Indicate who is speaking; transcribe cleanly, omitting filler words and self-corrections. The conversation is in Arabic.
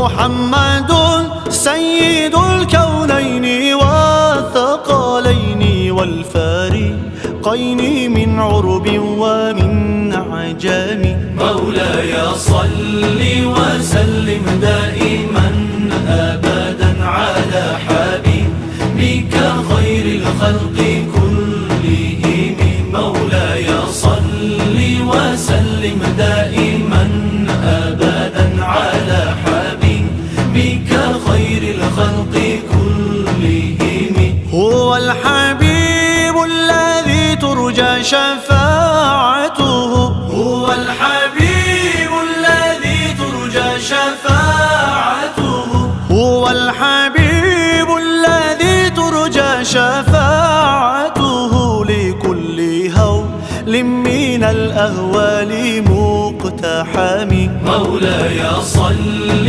Speaker 1: محمد سيد الكونين والثقلين والفارقين من عرب ومن عجم.
Speaker 2: مولاي صل وسلم دائما أبدا على حبيبك خير الخلق كلهم. مولاي صل وسلم دائما أبدا على حبيبك خير الخلق كلهم.
Speaker 1: هو الحبيب الذي ترجى شفاعته